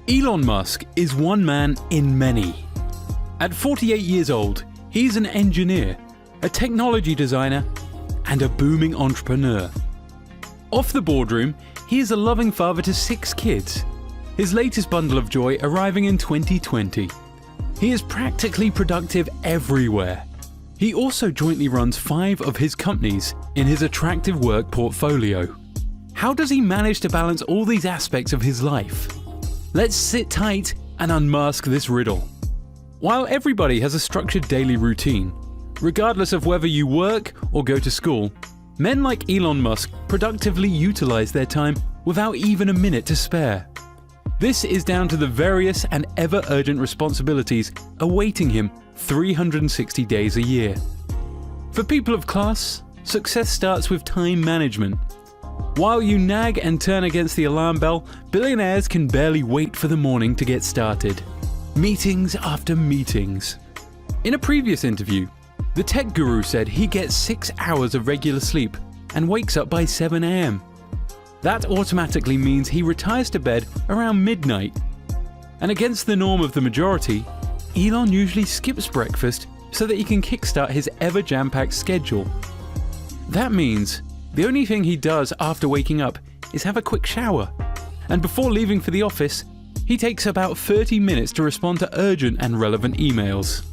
Elon Musk is one man in many. At 48 years old, he's an engineer, a technology designer, and a booming entrepreneur. Off the boardroom, he is a loving father to 6 kids, his latest bundle of joy arriving in 2020. He is practically productive everywhere. He also jointly runs 5 of his companies in his attractive work portfolio. How does he manage to balance all these aspects of his life? Let's sit tight and unmask this riddle. While everybody has a structured daily routine, regardless of whether you work or go to school, men like Elon Musk productively utilize their time without even a minute to spare. This is down to the various and ever-urgent responsibilities awaiting him 360 days a year. For people of class, success starts with time management. While you nag and turn against the alarm bell, billionaires can barely wait for the morning to get started. Meetings after meetings. In a previous interview, the tech guru said he gets 6 hours of regular sleep and wakes up by 7 a.m. That automatically means he retires to bed around midnight. And against the norm of the majority, Elon usually skips breakfast so that he can kickstart his ever jam-packed schedule. That means the only thing he does after waking up is have a quick shower. And before leaving for the office, he takes about 30 minutes to respond to urgent and relevant emails.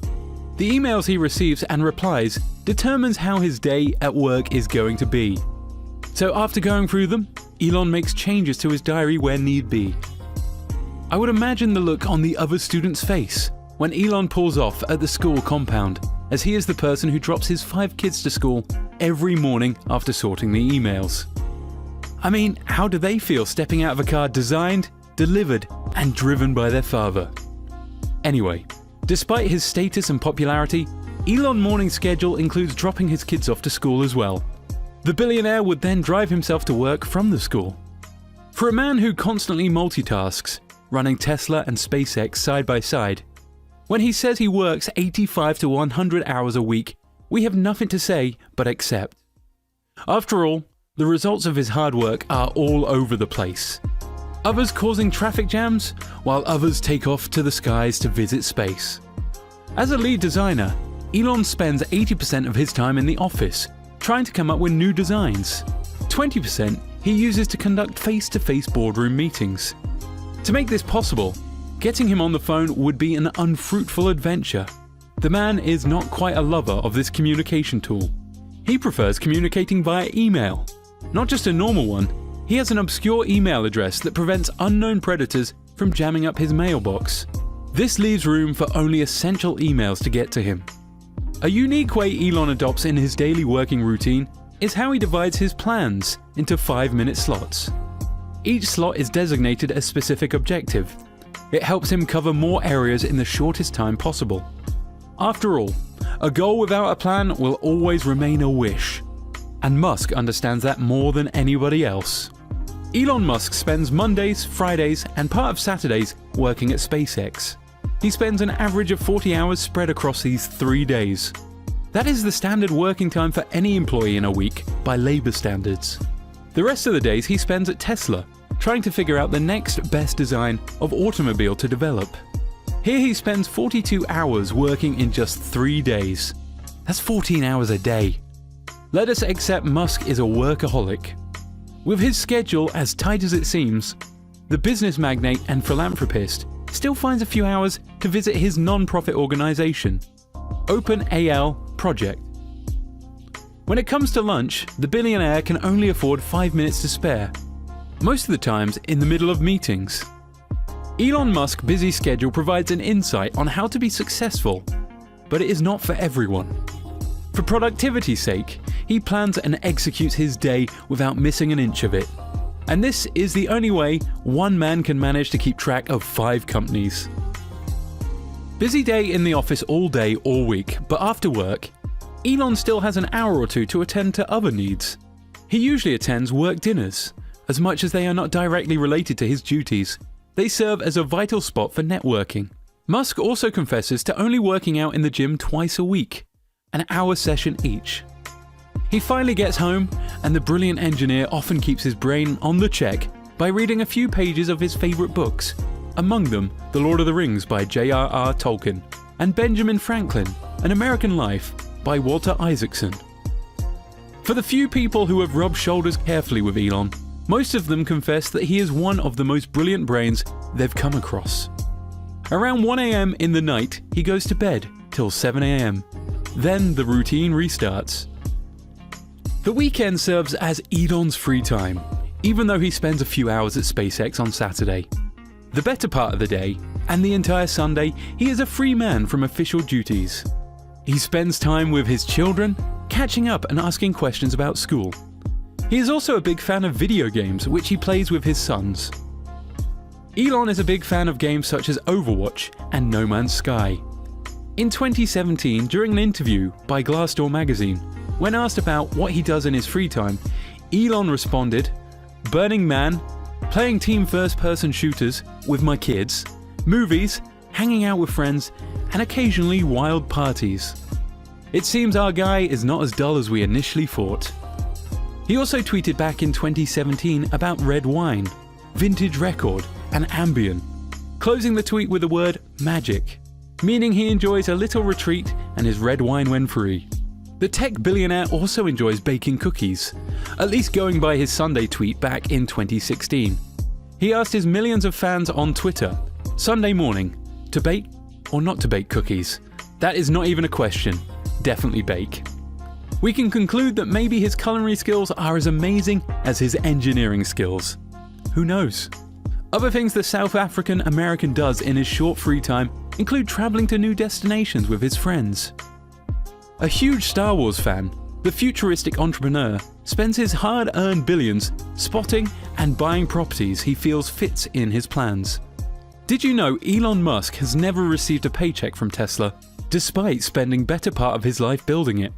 The emails he receives and replies determines how his day at work is going to be. So after going through them, Elon makes changes to his diary where need be. I would imagine the look on the other student's face when Elon pulls off at the school compound, as he is the person who drops his 5 kids to school every morning after sorting the emails. I mean, how do they feel stepping out of a car designed, delivered, and driven by their father? Anyway, despite his status and popularity, Elon's morning schedule includes dropping his kids off to school as well. The billionaire would then drive himself to work from the school. For a man who constantly multitasks, running Tesla and SpaceX side by side, when he says he works 85 to 100 hours a week, we have nothing to say but accept. After all, the results of his hard work are all over the place. Others causing traffic jams, while others take off to the skies to visit space. As a lead designer, Elon spends 80% of his time in the office, trying to come up with new designs. 20% he uses to conduct face-to-face boardroom meetings. To make this possible, getting him on the phone would be an unfruitful adventure. The man is not quite a lover of this communication tool. He prefers communicating via email. Not just a normal one, he has an obscure email address that prevents unknown predators from jamming up his mailbox. This leaves room for only essential emails to get to him. A unique way Elon adopts in his daily working routine is how he divides his plans into 5-minute slots. Each slot is designated a specific objective. It helps him cover more areas in the shortest time possible. After all, a goal without a plan will always remain a wish. And Musk understands that more than anybody else. Elon Musk spends Mondays, Fridays, and part of Saturdays working at SpaceX. He spends an average of 40 hours spread across these 3 days. That is the standard working time for any employee in a week by labor standards. The rest of the days he spends at Tesla, trying to figure out the next best design of automobile to develop. Here he spends 42 hours working in just 3 days. That's 14 hours a day. Let us accept Musk is a workaholic. With his schedule as tight as it seems, the business magnate and philanthropist still finds a few hours to visit his non-profit organization, OpenAL Project. When it comes to lunch, the billionaire can only afford 5 minutes to spare, most of the times in the middle of meetings. Elon Musk's busy schedule provides an insight on how to be successful, but it is not for everyone. For productivity's sake, he plans and executes his day without missing an inch of it. And this is the only way one man can manage to keep track of 5 companies. Busy day in the office all day, all week, but after work, Elon still has an hour or two to attend to other needs. He usually attends work dinners. As much as they are not directly related to his duties, they serve as a vital spot for networking. Musk also confesses to only working out in the gym twice a week, an hour session each. He finally gets home, and the brilliant engineer often keeps his brain on the check by reading a few pages of his favorite books, among them The Lord of the Rings by J.R.R. Tolkien, and Benjamin Franklin, An American Life by Walter Isaacson. For the few people who have rubbed shoulders carefully with Elon, most of them confess that he is one of the most brilliant brains they've come across. Around 1 a.m. in the night, he goes to bed till 7 a.m. Then the routine restarts. The weekend serves as Elon's free time, even though he spends a few hours at SpaceX on Saturday. The better part of the day, and the entire Sunday, he is a free man from official duties. He spends time with his children, catching up and asking questions about school. He is also a big fan of video games, which he plays with his sons. Elon is a big fan of games such as Overwatch and No Man's Sky. In 2017, during an interview by Glassdoor magazine, when asked about what he does in his free time, Elon responded, "Burning Man, playing team first-person shooters with my kids, movies, hanging out with friends, and occasionally wild parties. It seems our guy is not as dull as we initially thought." He also tweeted back in 2017 about red wine, vintage record, and Ambien, closing the tweet with the word magic, meaning he enjoys a little retreat and his red wine when free. The tech billionaire also enjoys baking cookies, at least going by his Sunday tweet back in 2016. He asked his millions of fans on Twitter, Sunday morning, to bake or not to bake cookies? That is not even a question. Definitely bake. We can conclude that maybe his culinary skills are as amazing as his engineering skills. Who knows? Other things the South African American does in his short free time include traveling to new destinations with his friends. A huge Star Wars fan, the futuristic entrepreneur spends his hard-earned billions spotting and buying properties he feels fits in his plans. Did you know Elon Musk has never received a paycheck from Tesla, despite spending better part of his life building it?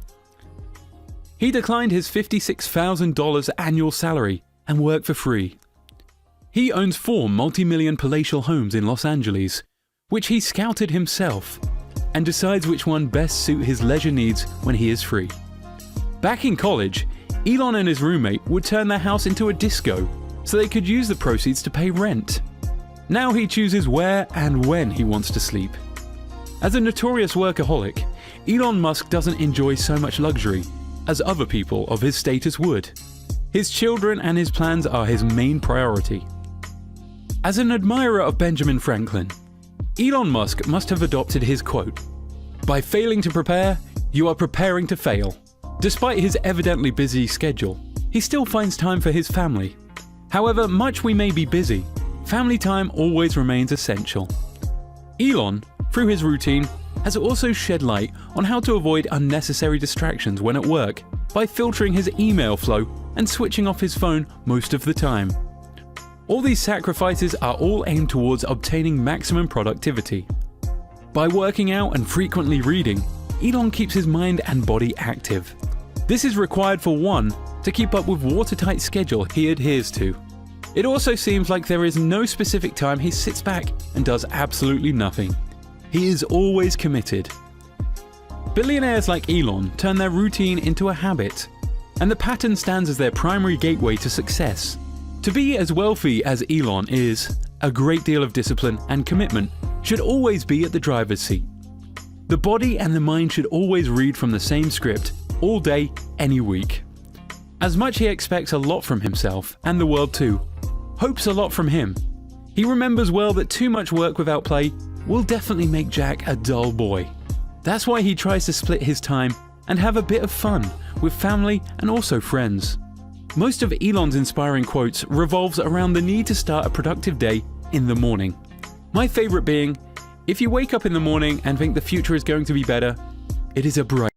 He declined his $56,000 annual salary and worked for free. He owns 4 multi-million palatial homes in Los Angeles, which he scouted himself, and decides which one best suit his leisure needs when he is free. Back in college, Elon and his roommate would turn their house into a disco so they could use the proceeds to pay rent. Now he chooses where and when he wants to sleep. As a notorious workaholic, Elon Musk doesn't enjoy so much luxury as other people of his status would. His children and his plans are his main priority. As an admirer of Benjamin Franklin, Elon Musk must have adopted his quote, "By failing to prepare, you are preparing to fail." Despite his evidently busy schedule, he still finds time for his family. However much we may be busy, family time always remains essential. Elon, through his routine, has also shed light on how to avoid unnecessary distractions when at work by filtering his email flow and switching off his phone most of the time. All these sacrifices are all aimed towards obtaining maximum productivity. By working out and frequently reading, Elon keeps his mind and body active. This is required for one, to keep up with watertight schedule he adheres to. It also seems like there is no specific time he sits back and does absolutely nothing. He is always committed. Billionaires like Elon turn their routine into a habit, and the pattern stands as their primary gateway to success. To be as wealthy as Elon is, a great deal of discipline and commitment should always be at the driver's seat. The body and the mind should always read from the same script, all day, any week. As much he expects a lot from himself, and the world too, hopes a lot from him. He remembers well that too much work without play will definitely make Jack a dull boy. That's why he tries to split his time and have a bit of fun with family and also friends. Most of Elon's inspiring quotes revolves around the need to start a productive day in the morning. My favorite being, if you wake up in the morning and think the future is going to be better, it is a bright